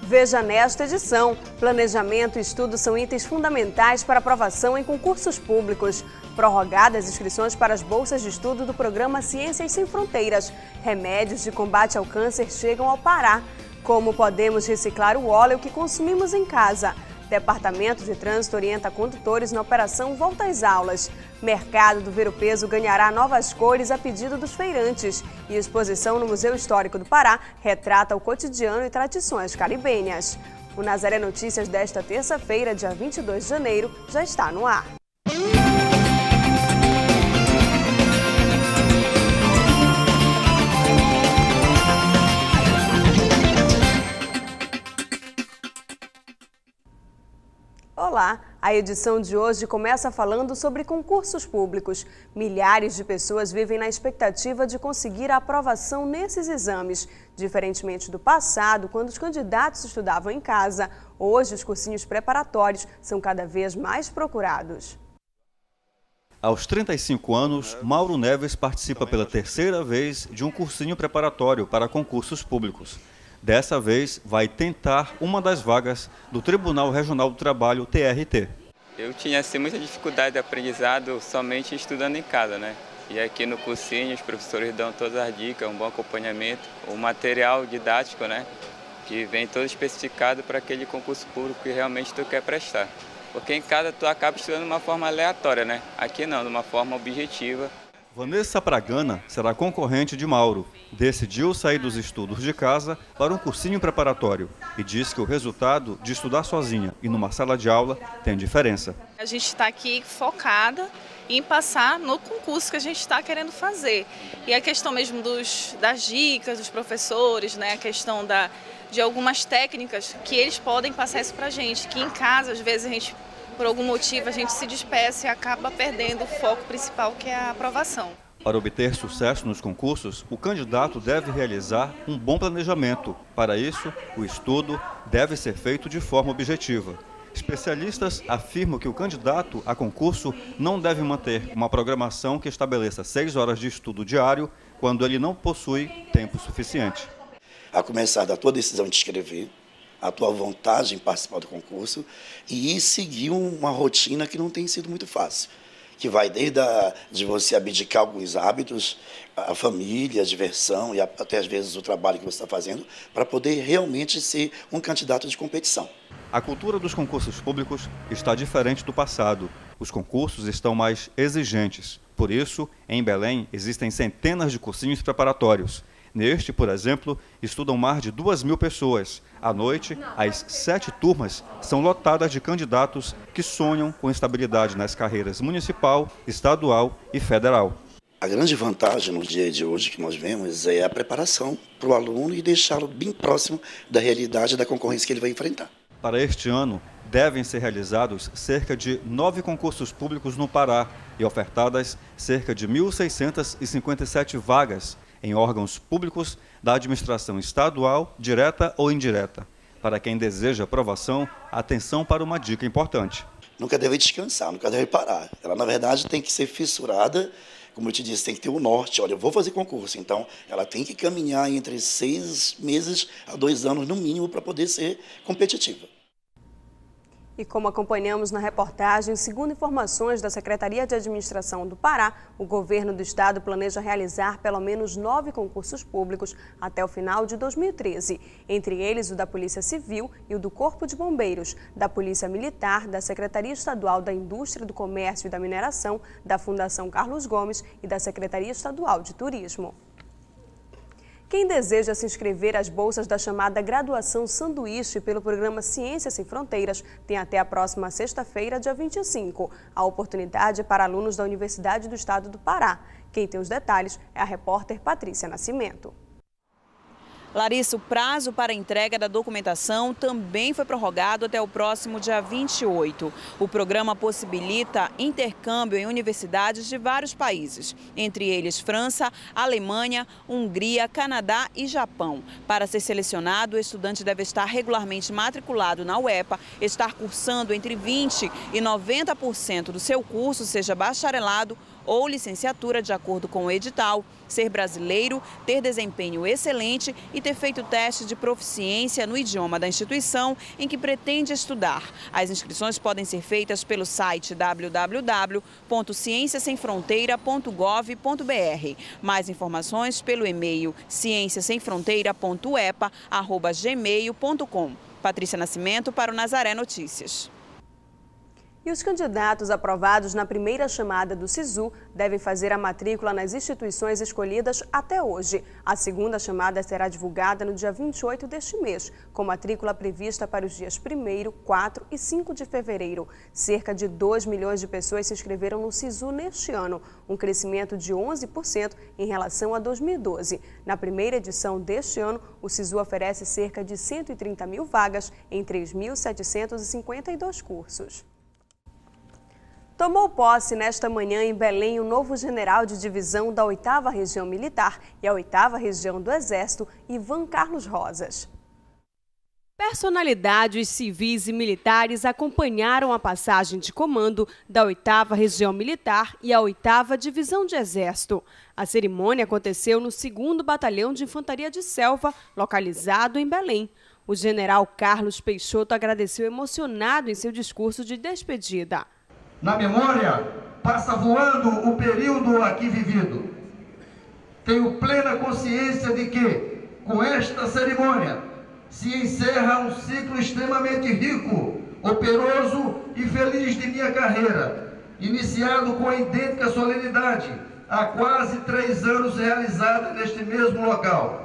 Veja nesta edição. Planejamento e estudo são itens fundamentais para aprovação em concursos públicos. Prorrogadas inscrições para as bolsas de estudo do programa Ciências Sem Fronteiras. Remédios de combate ao câncer chegam ao Pará. Como podemos reciclar o óleo que consumimos em casa? Departamento de Trânsito orienta condutores na operação Volta às Aulas. Mercado do Ver-o-Peso ganhará novas cores a pedido dos feirantes. E exposição no Museu Histórico do Pará retrata o cotidiano e tradições caribenhas. O Nazaré Notícias desta terça-feira, dia 22 de janeiro, já está no ar. Olá! A edição de hoje começa falando sobre concursos públicos. Milhares de pessoas vivem na expectativa de conseguir a aprovação nesses exames. Diferentemente do passado, quando os candidatos estudavam em casa, hoje os cursinhos preparatórios são cada vez mais procurados. Aos 35 anos, Mauro Neves participa pela terceira vez de um cursinho preparatório para concursos públicos. Dessa vez, vai tentar uma das vagas do Tribunal Regional do Trabalho, TRT. Eu tinha muita dificuldade de aprendizado somente estudando em casa, né? E aqui no cursinho os professores dão todas as dicas, um bom acompanhamento, o material didático, né? Que vem todo especificado para aquele concurso público que realmente tu quer prestar. Porque em casa tu acaba estudando de uma forma aleatória, né? Aqui não, de uma forma objetiva. Vanessa Pragana será concorrente de Mauro. Decidiu sair dos estudos de casa para um cursinho preparatório e diz que o resultado de estudar sozinha e numa sala de aula tem diferença. A gente está aqui focada em passar no concurso que a gente está querendo fazer. E a questão mesmo das dicas dos professores, né? A questão de algumas técnicas que eles podem passar isso para a gente, que em casa às vezes a gente, por algum motivo, a gente se dispersa e acaba perdendo o foco principal, que é a aprovação. Para obter sucesso nos concursos, o candidato deve realizar um bom planejamento. Para isso, o estudo deve ser feito de forma objetiva. Especialistas afirmam que o candidato a concurso não deve manter uma programação que estabeleça 6 horas de estudo diário quando ele não possui tempo suficiente. A começar da tua decisão de escrever, a tua vontade em participar do concurso e seguir uma rotina que não tem sido muito fácil, que vai desde de você abdicar alguns hábitos, a família, a diversão e até às vezes o trabalho que você está fazendo, para poder realmente ser um candidato de competição. A cultura dos concursos públicos está diferente do passado. Os concursos estão mais exigentes. Por isso, em Belém, existem centenas de cursinhos preparatórios. Neste, por exemplo, estudam mais de 2.000 pessoas. À noite, as 7 turmas são lotadas de candidatos que sonham com estabilidade nas carreiras municipal, estadual e federal. A grande vantagem no dia de hoje que nós vemos é a preparação para o aluno e deixá-lo bem próximo da realidade da concorrência que ele vai enfrentar. Para este ano, devem ser realizados cerca de 9 concursos públicos no Pará e ofertadas cerca de 1.657 vagas em órgãos públicos da administração estadual, direta ou indireta. Para quem deseja aprovação, atenção para uma dica importante. Nunca deve descansar, nunca deve parar. Ela, na verdade, tem que ser fissurada, como eu te disse, tem que ter o norte. Olha, eu vou fazer concurso, então ela tem que caminhar entre 6 meses a 2 anos, no mínimo, para poder ser competitiva. E como acompanhamos na reportagem, segundo informações da Secretaria de Administração do Pará, o governo do estado planeja realizar pelo menos 9 concursos públicos até o final de 2013. Entre eles o da Polícia Civil e o do Corpo de Bombeiros, da Polícia Militar, da Secretaria Estadual da Indústria, do Comércio e da Mineração, da Fundação Carlos Gomes e da Secretaria Estadual de Turismo. Quem deseja se inscrever às bolsas da chamada Graduação Sanduíche pelo programa Ciências Sem Fronteiras tem até a próxima sexta-feira, dia 25. A oportunidade é para alunos da Universidade do Estado do Pará. Quem tem os detalhes é a repórter Patrícia Nascimento. Larissa, o prazo para a entrega da documentação também foi prorrogado até o próximo dia 28. O programa possibilita intercâmbio em universidades de vários países, entre eles França, Alemanha, Hungria, Canadá e Japão. Para ser selecionado, o estudante deve estar regularmente matriculado na UEPA, estar cursando entre 20% e 90% do seu curso, seja bacharelado ou licenciatura de acordo com o edital, ser brasileiro, ter desempenho excelente e ter feito teste de proficiência no idioma da instituição em que pretende estudar. As inscrições podem ser feitas pelo site www.cienciasemfronteira.gov.br. Mais informações pelo e-mail cienciasemfronteira.epa@gmail.com. Patrícia Nascimento para o Nazaré Notícias. E os candidatos aprovados na primeira chamada do SISU devem fazer a matrícula nas instituições escolhidas até hoje. A segunda chamada será divulgada no dia 28 deste mês, com matrícula prevista para os dias 1º, 4 e 5 de fevereiro. Cerca de 2 milhões de pessoas se inscreveram no SISU neste ano, um crescimento de 11% em relação a 2012. Na primeira edição deste ano, o SISU oferece cerca de 130 mil vagas em 3.752 cursos. Tomou posse nesta manhã em Belém o novo general de divisão da 8ª Região Militar e a 8ª Região do Exército, Ivan Carlos Rosas. Personalidades civis e militares acompanharam a passagem de comando da 8ª Região Militar e a 8ª Divisão de Exército. A cerimônia aconteceu no 2º Batalhão de Infantaria de Selva, localizado em Belém. O general Carlos Peixoto agradeceu emocionado em seu discurso de despedida. Na memória, passa voando o período aqui vivido. Tenho plena consciência de que, com esta cerimônia, se encerra um ciclo extremamente rico, operoso e feliz de minha carreira, iniciado com a idêntica solenidade, há quase 3 anos realizada neste mesmo local.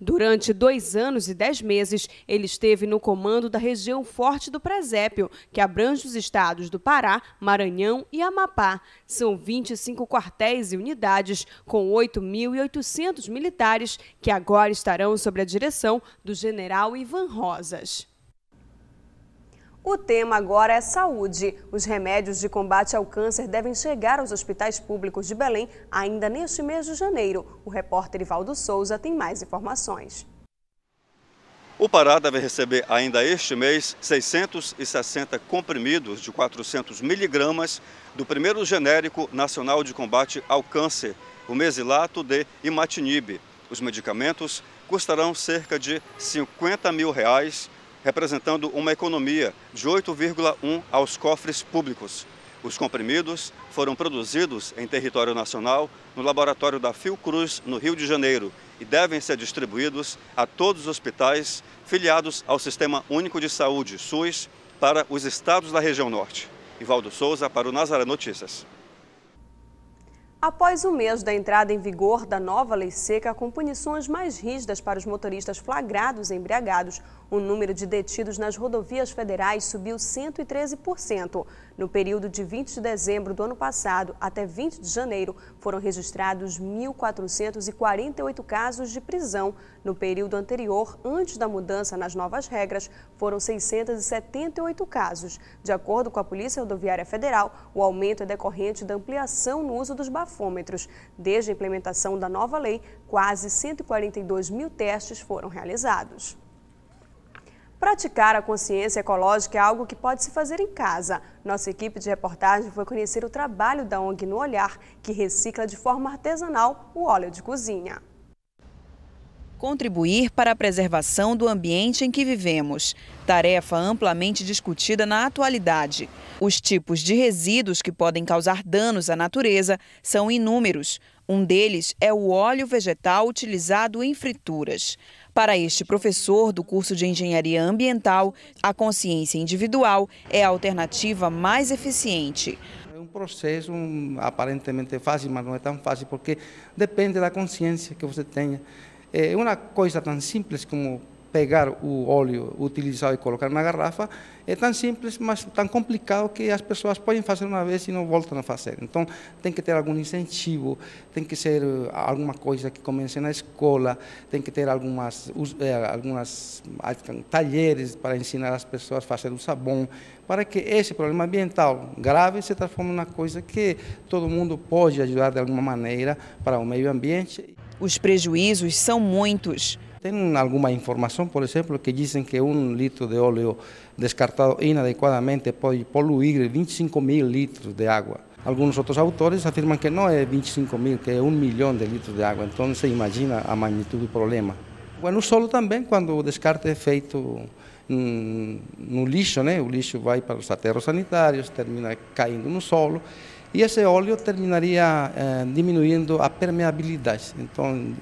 Durante 2 anos e 10 meses, ele esteve no comando da região forte do Presépio, que abrange os estados do Pará, Maranhão e Amapá. São 25 quartéis e unidades, com 8.800 militares, que agora estarão sob a direção do general Ivan Rosas. O tema agora é saúde. Os remédios de combate ao câncer devem chegar aos hospitais públicos de Belém ainda neste mês de janeiro. O repórter Ivaldo Souza tem mais informações. O Pará deve receber ainda este mês 660 comprimidos de 400 miligramas do primeiro genérico nacional de combate ao câncer, o Mesilato de Imatinib. Os medicamentos custarão cerca de R$50 mil, representando uma economia de 8,1 aos cofres públicos. Os comprimidos foram produzidos em território nacional no laboratório da Fiocruz, no Rio de Janeiro, e devem ser distribuídos a todos os hospitais filiados ao Sistema Único de Saúde, SUS, para os estados da região norte. Ivaldo Souza para o Nazaré Notícias. Após um mês da entrada em vigor da nova lei seca, com punições mais rígidas para os motoristas flagrados embriagados, o número de detidos nas rodovias federais subiu 113%. No período de 20 de dezembro do ano passado até 20 de janeiro, foram registrados 1.448 casos de prisão. No período anterior, antes da mudança nas novas regras, foram 678 casos. De acordo com a Polícia Rodoviária Federal, o aumento é decorrente da ampliação no uso dos bafômetros. Desde a implementação da nova lei, quase 142 mil testes foram realizados. Praticar a consciência ecológica é algo que pode se fazer em casa. Nossa equipe de reportagem foi conhecer o trabalho da ONG No Olhar, que recicla de forma artesanal o óleo de cozinha. Contribuir para a preservação do ambiente em que vivemos. Tarefa amplamente discutida na atualidade. Os tipos de resíduos que podem causar danos à natureza são inúmeros. Um deles é o óleo vegetal utilizado em frituras. Para este professor do curso de Engenharia Ambiental, a consciência individual é a alternativa mais eficiente. É um processo aparentemente fácil, mas não é tão fácil, porque depende da consciência que você tenha. É uma coisa tão simples como pegar o óleo utilizado e colocar na garrafa, é tão simples, mas tão complicado que as pessoas podem fazer uma vez e não voltam a fazer. Então, tem que ter algum incentivo, tem que ser alguma coisa que comece na escola, tem que ter algumas talheres para ensinar as pessoas a fazer o sabão, para que esse problema ambiental grave se transforme numa coisa que todo mundo pode ajudar de alguma maneira para o meio ambiente. Os prejuízos são muitos. Tem alguma informação, por exemplo, que dizem que 1 litro de óleo descartado inadequadamente pode poluir 25 mil litros de água. Alguns outros autores afirmam que não é 25 mil, que é 1 milhão de litros de água. Então você imagina a magnitude do problema. No solo também, quando o descarte é feito no lixo, né? O lixo vai para os aterros sanitários, termina caindo no solo, e esse óleo terminaria diminuindo a permeabilidade, então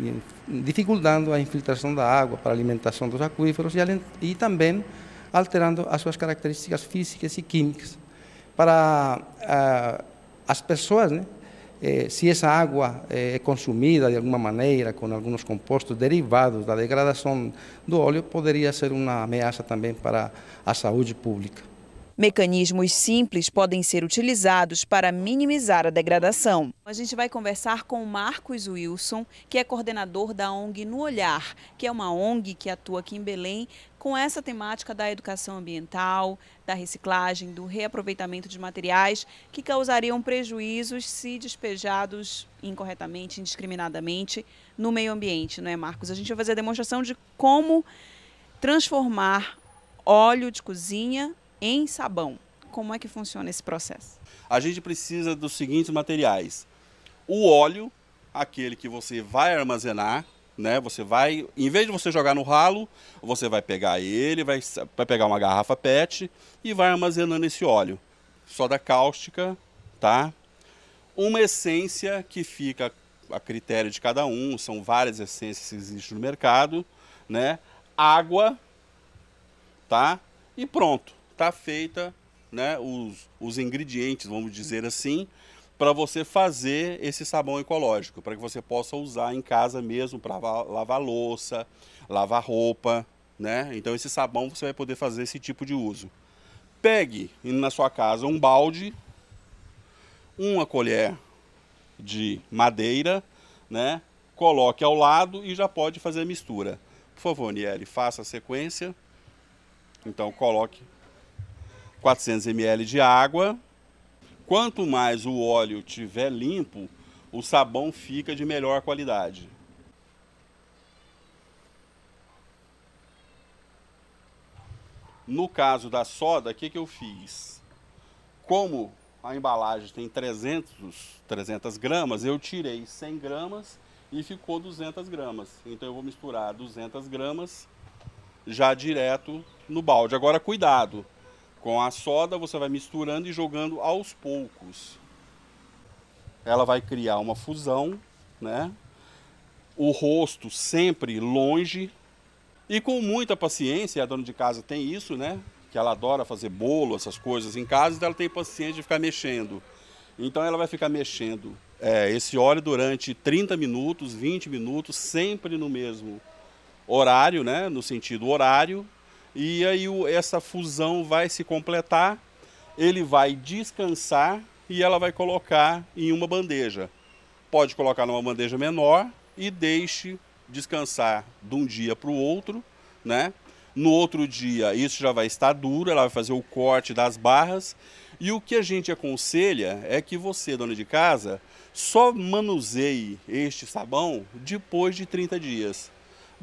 dificultando a infiltração da água para a alimentação dos aquíferos e também alterando as suas características físicas e químicas. Para as pessoas, né? Se essa água é consumida de alguma maneira com alguns compostos derivados da degradação do óleo, poderia ser uma ameaça também para a saúde pública. Mecanismos simples podem ser utilizados para minimizar a degradação. A gente vai conversar com o Marcos Wilson, que é coordenador da ONG No Olhar, que é uma ONG que atua aqui em Belém com essa temática da educação ambiental, da reciclagem, do reaproveitamento de materiais que causariam prejuízos se despejados incorretamente, indiscriminadamente no meio ambiente, não é, Marcos? A gente vai fazer a demonstração de como transformar óleo de cozinha em sabão. Como é que funciona esse processo? A gente precisa dos seguintes materiais. O óleo, aquele que você vai armazenar, né? Você vai, em vez de você jogar no ralo, você vai pegar ele, vai pegar uma garrafa PET e vai armazenando esse óleo. Soda cáustica, tá? Uma essência que fica a critério de cada um, são várias essências que existem no mercado, né? Água, tá? E pronto. Está feita, né, os ingredientes, vamos dizer assim, para você fazer esse sabão ecológico, para que você possa usar em casa mesmo para lavar louça, lavar roupa, né? Então esse sabão você vai poder fazer esse tipo de uso. Pegue na sua casa um balde, uma colher de madeira, né? Coloque ao lado e já pode fazer a mistura. Por favor, Niele, faça a sequência. Então coloque 400 ml de água. Quanto mais o óleo estiver limpo, o sabão fica de melhor qualidade. No caso da soda, o que eu fiz? Como a embalagem tem 300 gramas, eu tirei 100 gramas e ficou 200 gramas. Então eu vou misturar 200 gramas já direto no balde. Agora cuidado! Com a soda você vai misturando e jogando aos poucos. Ela vai criar uma fusão, né? O rosto sempre longe. E com muita paciência, a dona de casa tem isso, né? Que ela adora fazer bolo, essas coisas em casa, então ela tem paciência de ficar mexendo. Então ela vai ficar mexendo esse óleo durante 30 minutos, 20 minutos, sempre no mesmo horário, né? No sentido horário. E aí essa fusão vai se completar, ele vai descansar e ela vai colocar em uma bandeja. Pode colocar numa bandeja menor e deixe descansar de um dia para o outro, né? No outro dia isso já vai estar duro, ela vai fazer o corte das barras. E o que a gente aconselha é que você, dona de casa, só manuseie este sabão depois de 30 dias.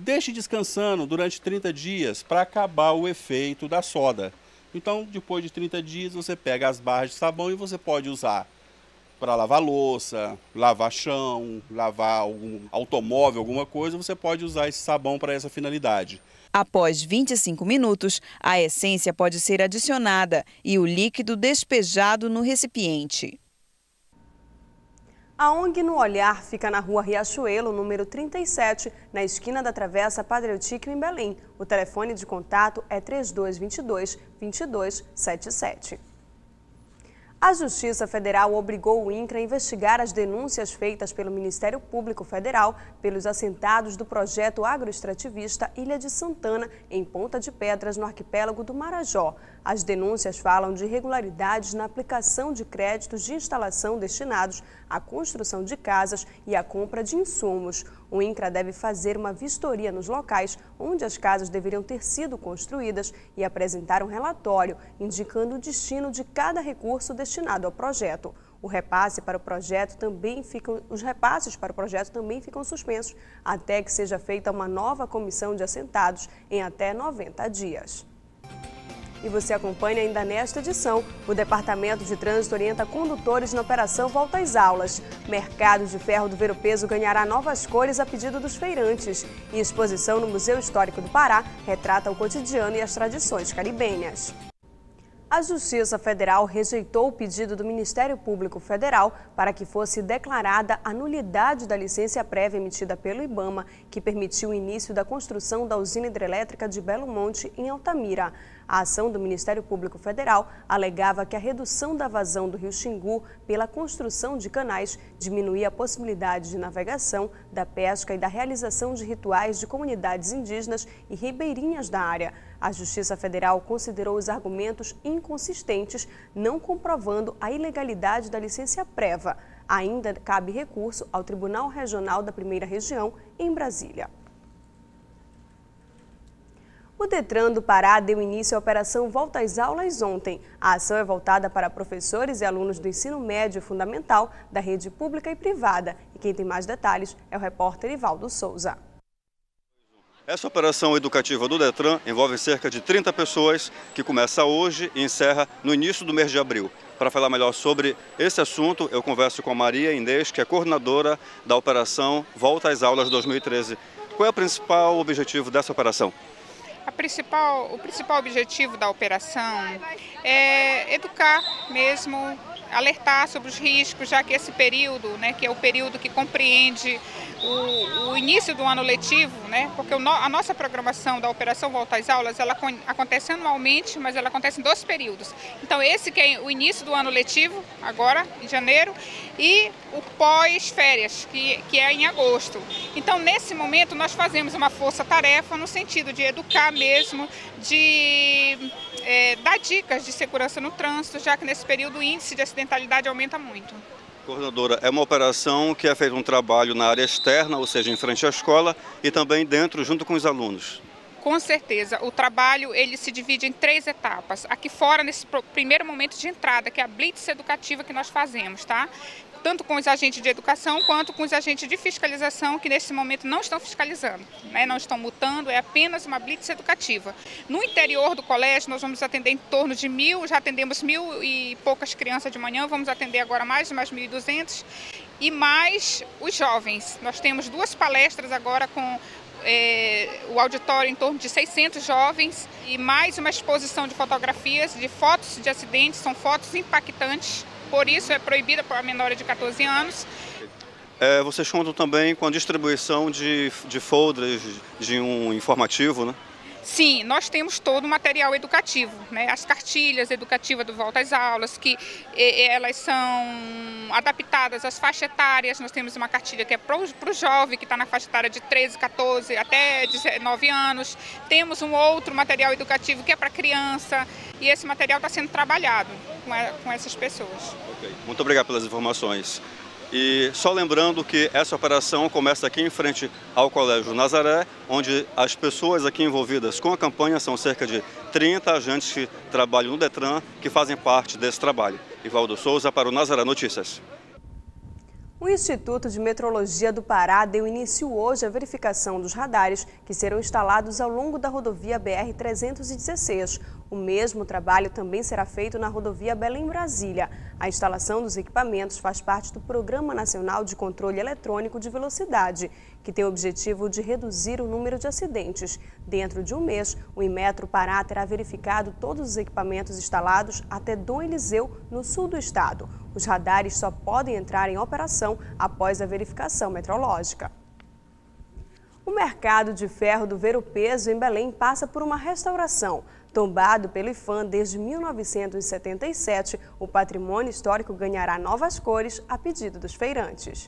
Deixe descansando durante 30 dias para acabar o efeito da soda. Então, depois de 30 dias, você pega as barras de sabão e você pode usar para lavar louça, lavar chão, lavar algum automóvel, alguma coisa. Você pode usar esse sabão para essa finalidade. Após 25 minutos, a essência pode ser adicionada e o líquido despejado no recipiente. A ONG No Olhar fica na rua Riachuelo, número 37, na esquina da Travessa Padre Eutíquio, em Belém. O telefone de contato é 3222-2277. A Justiça Federal obrigou o INCRA a investigar as denúncias feitas pelo Ministério Público Federal pelos assentados do projeto agroextrativista Ilha de Santana, em Ponta de Pedras, no arquipélago do Marajó. As denúncias falam de irregularidades na aplicação de créditos de instalação destinados à construção de casas e à compra de insumos. O INCRA deve fazer uma vistoria nos locais onde as casas deveriam ter sido construídas e apresentar um relatório indicando o destino de cada recurso destinado ao projeto. Os repasses para o projeto também ficam suspensos até que seja feita uma nova comissão de assentados em até 90 dias. e você acompanha ainda nesta edição. O Departamento de Trânsito orienta condutores na operação Volta às Aulas. Mercado de Ferro do Ver-o-Peso ganhará novas cores a pedido dos feirantes. E exposição no Museu Histórico do Pará retrata o cotidiano e as tradições caribenhas. A Justiça Federal rejeitou o pedido do Ministério Público Federal para que fosse declarada a nulidade da licença prévia emitida pelo IBAMA, que permitiu o início da construção da usina hidrelétrica de Belo Monte, em Altamira. A ação do Ministério Público Federal alegava que a redução da vazão do rio Xingu pela construção de canais diminuía a possibilidade de navegação, da pesca e da realização de rituais de comunidades indígenas e ribeirinhas da área. A Justiça Federal considerou os argumentos inconsistentes, não comprovando a ilegalidade da licença prévia. Ainda cabe recurso ao Tribunal Regional da Primeira Região, em Brasília. O Detran do Pará deu início à Operação Volta às Aulas ontem. A ação é voltada para professores e alunos do ensino médio fundamental, da rede pública e privada. E quem tem mais detalhes é o repórter Ivaldo Souza. Essa operação educativa do Detran envolve cerca de 30 pessoas, que começa hoje e encerra no início do mês de abril. Para falar melhor sobre esse assunto, eu converso com Maria Inês, que é coordenadora da Operação Volta às Aulas 2013. Qual é o principal objetivo dessa operação? O principal objetivo da operação é educar mesmo, alertar sobre os riscos, já que esse período, que é o período que compreende o início do ano letivo, porque a nossa programação da Operação Volta às Aulas, ela acontece anualmente, mas ela acontece em 2 períodos. Então esse que é o início do ano letivo, agora em janeiro, e o pós-férias, que é em agosto. Então nesse momento nós fazemos uma força-tarefa no sentido de educar mesmo, de dar dicas de segurança no trânsito, já que nesse período o índice de acidentalidade aumenta muito. Coordenadora, é uma operação que é feito um trabalho na área externa, ou seja, em frente à escola, e também dentro, junto com os alunos. Com certeza, o trabalho ele se divide em 3 etapas. Aqui fora, nesse primeiro momento de entrada, que é a blitz educativa que nós fazemos, tá? Tanto com os agentes de educação quanto com os agentes de fiscalização, que nesse momento não estão fiscalizando, não estão multando, é apenas uma blitz educativa. No interior do colégio, nós vamos atender em torno de 1.000, já atendemos 1.000 e poucas crianças de manhã, vamos atender agora mais 1.200, e mais os jovens. Nós temos 2 palestras agora com o auditório em torno de 600 jovens e mais uma exposição de fotografias, de fotos de acidentes, são fotos impactantes. Por isso é proibida para menores de 14 anos. Vocês contam também com a distribuição de folders de um informativo, né? Sim, nós temos todo o material educativo, as cartilhas educativas do Volta às Aulas, que elas são adaptadas às faixas etárias. Nós temos uma cartilha que é para o jovem, que está na faixa etária de 13, 14 até 19 anos. Temos um outro material educativo que é para criança, e esse material está sendo trabalhado com essas pessoas. Okay. Muito obrigado pelas informações. E só lembrando que essa operação começa aqui em frente ao Colégio Nazaré, onde as pessoas aqui envolvidas com a campanha são cerca de 30 agentes que trabalham no Detran, que fazem parte desse trabalho. Ivaldo Souza para o Nazaré Notícias. O Instituto de Metrologia do Pará deu início hoje à verificação dos radares que serão instalados ao longo da rodovia BR-316. O mesmo trabalho também será feito na rodovia Belém-Brasília. A instalação dos equipamentos faz parte do Programa Nacional de Controle Eletrônico de Velocidade, que tem o objetivo de reduzir o número de acidentes. Dentro de um mês, o Inmetro Pará terá verificado todos os equipamentos instalados até Dom Eliseu, no sul do estado. Os radares só podem entrar em operação após a verificação metrológica. O mercado de ferro do Ver-o-Peso, em Belém, passa por uma restauração. Tombado pelo IPHAN desde 1977, o patrimônio histórico ganhará novas cores a pedido dos feirantes.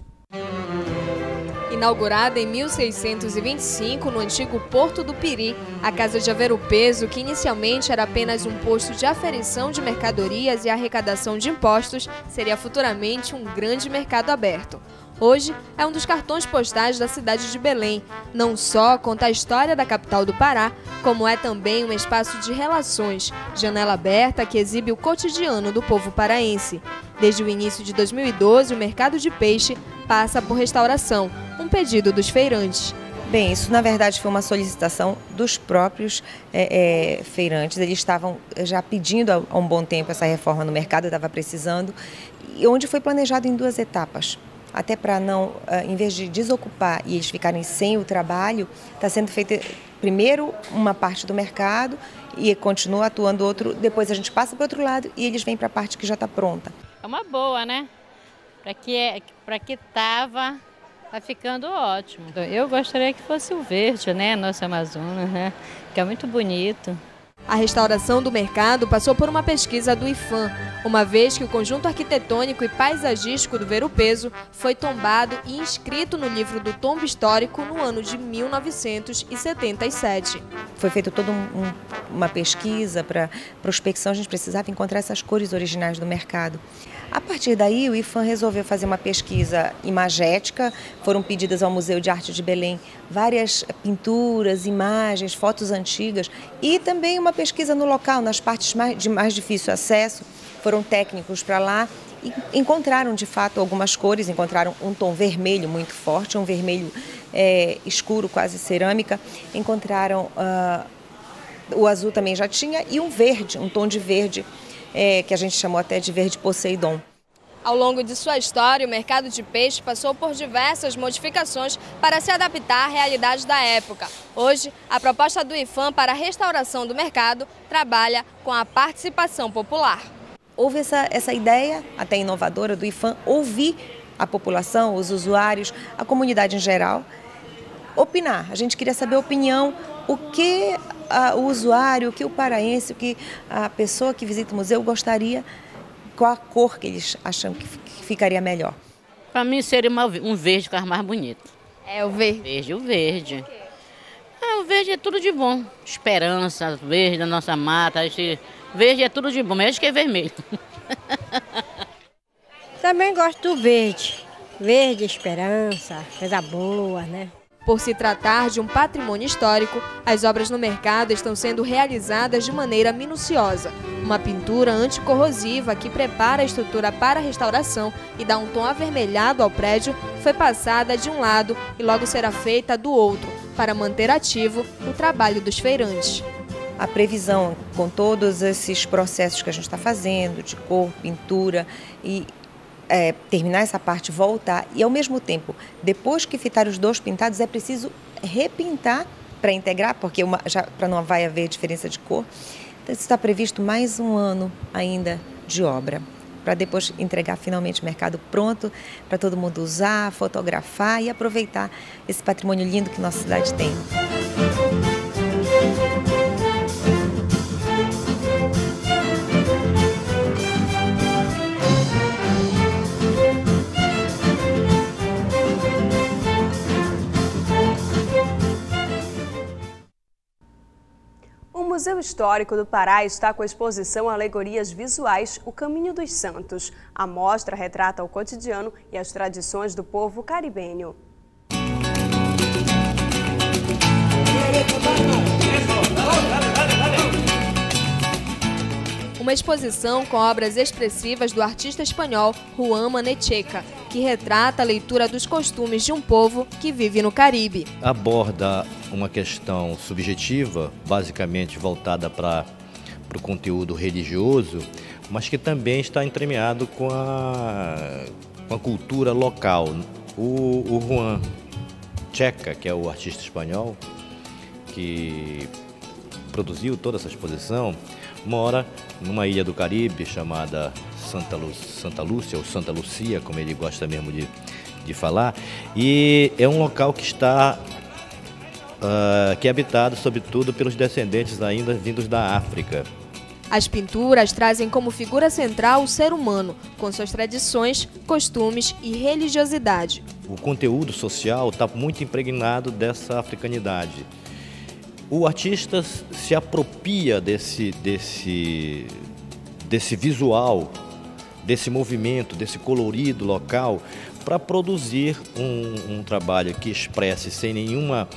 Inaugurada em 1625 no antigo Porto do Piri, a Casa de Ver-o-Peso, que inicialmente era apenas um posto de aferição de mercadorias e arrecadação de impostos, seria futuramente um grande mercado aberto. Hoje é um dos cartões postais da cidade de Belém. Não só conta a história da capital do Pará, como é também um espaço de relações, janela aberta que exibe o cotidiano do povo paraense. Desde o início de 2012, o mercado de peixe passa por restauração, um pedido dos feirantes. Bem, isso na verdade foi uma solicitação dos próprios feirantes. Eles estavam já pedindo há um bom tempo essa reforma no mercado, estava precisando, e onde foi planejado em 2 etapas. Até para não, em vez de desocupar e eles ficarem sem o trabalho, está sendo feita primeiro uma parte do mercado e continua atuando outro, depois a gente passa para o outro lado e eles vêm para a parte que já está pronta. É uma boa, né? Para que estava, está ficando ótimo. Eu gostaria que fosse o verde, né? Nosso Amazonas, né? Que é muito bonito. A restauração do mercado passou por uma pesquisa do IPHAN, uma vez que o conjunto arquitetônico e paisagístico do Ver-o-Peso foi tombado e inscrito no livro do tombo histórico no ano de 1977. Foi feita toda uma pesquisa para prospecção, a gente precisava encontrar essas cores originais do mercado. A partir daí, o IPHAN resolveu fazer uma pesquisa imagética, foram pedidas ao Museu de Arte de Belém várias pinturas, imagens, fotos antigas e também uma pesquisa no local, nas partes de mais difícil acesso. Foram técnicos para lá e encontraram de fato algumas cores, encontraram um tom vermelho muito forte, um vermelho escuro, quase cerâmica, encontraram o azul também já tinha e um verde, um tom de verde, que a gente chamou até de verde Poseidon. Ao longo de sua história, o mercado de peixe passou por diversas modificações para se adaptar à realidade da época. Hoje, a proposta do IPHAN para a restauração do mercado trabalha com a participação popular. Houve essa ideia, até inovadora, do IPHAN ouvir a população, os usuários, a comunidade em geral, opinar. A gente queria saber a opinião, o que o usuário, o que o paraense, o que a pessoa que visita o museu gostaria, qual a cor que eles acham que ficaria melhor. Para mim seria um verde que é mais bonito. É o verde? O verde. O verde é tudo de bom. Esperança, verde da nossa mata, verde é tudo de bom, mesmo que é vermelho. Também gosto do verde. Verde, esperança, coisa boa, né? Por se tratar de um patrimônio histórico, as obras no mercado estão sendo realizadas de maneira minuciosa. Uma pintura anticorrosiva que prepara a estrutura para a restauração e dá um tom avermelhado ao prédio foi passada de um lado e logo será feita do outro, para manter ativo o trabalho dos feirantes. A previsão, com todos esses processos que a gente está fazendo, de cor, pintura e terminar essa parte, voltar e ao mesmo tempo, depois que ficar os 2 pintados, é preciso repintar para integrar, porque para não vai haver diferença de cor. Então, está previsto mais um ano ainda de obra, para depois entregar finalmente o mercado pronto, para todo mundo usar, fotografar e aproveitar esse patrimônio lindo que nossa cidade tem. O Museu Histórico do Pará está com a exposição Alegorias Visuais, O Caminho dos Santos. A mostra retrata o cotidiano e as tradições do povo caribenho. Uma exposição com obras expressivas do artista espanhol Juan Manetxeca, que retrata a leitura dos costumes de um povo que vive no Caribe. Aborda uma questão subjetiva, basicamente voltada para o conteúdo religioso, mas que também está entremeado com a cultura local. O Juan Checa, que é o artista espanhol que produziu toda essa exposição, mora numa ilha do Caribe chamada Santa Lúcia, ou Santa Lucia, como ele gosta mesmo de falar, e é um local que está que é habitado sobretudo pelos descendentes ainda vindos da África. As pinturas trazem como figura central o ser humano, com suas tradições, costumes e religiosidade. O conteúdo social está muito impregnado dessa africanidade. O artista se apropria desse visual, desse movimento, desse colorido local, para produzir um trabalho que expresse sem nenhuma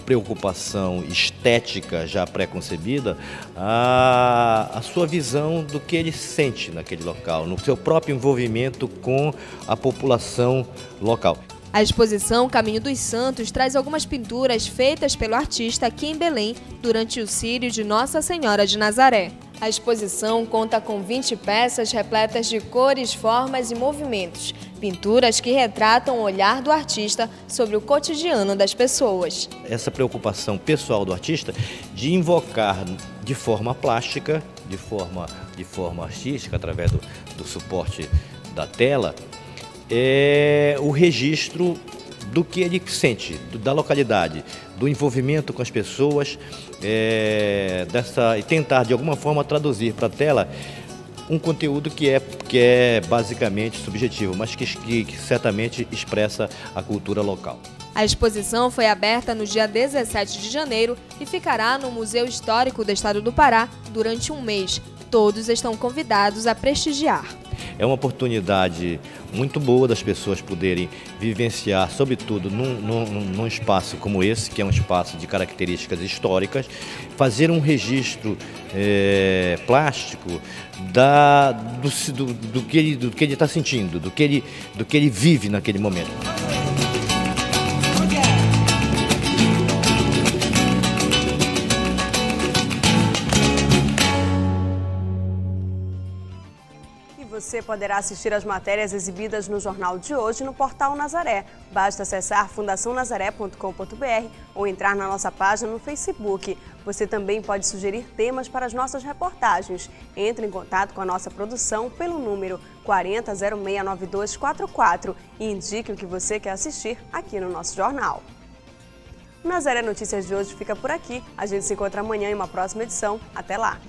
preocupação estética já pré-concebida a sua visão do que ele sente naquele local, no seu próprio envolvimento com a população local. A exposição Caminho dos Santos traz algumas pinturas feitas pelo artista aqui em Belém durante o Círio de Nossa Senhora de Nazaré. A exposição conta com 20 peças repletas de cores, formas e movimentos, pinturas que retratam o olhar do artista sobre o cotidiano das pessoas. Essa preocupação pessoal do artista de invocar de forma plástica, de forma artística, através do suporte da tela, o registro do que ele sente, da localidade, do envolvimento com as pessoas, e tentar de alguma forma traduzir para a tela um conteúdo que é basicamente subjetivo, mas que certamente expressa a cultura local. A exposição foi aberta no dia 17 de janeiro e ficará no Museu Histórico do Estado do Pará durante um mês. Todos estão convidados a prestigiar. É uma oportunidade muito boa das pessoas poderem vivenciar, sobretudo num espaço como esse, que é um espaço de características históricas, fazer um registro plástico do que ele está sentindo, do que ele vive naquele momento. Você poderá assistir as matérias exibidas no jornal de hoje no portal Nazaré. Basta acessar fundacionazaré.com.br ou entrar na nossa página no Facebook. Você também pode sugerir temas para as nossas reportagens. Entre em contato com a nossa produção pelo número 40069244 e indique o que você quer assistir aqui no nosso jornal. O Nazaré Notícias de hoje fica por aqui. A gente se encontra amanhã em uma próxima edição. Até lá!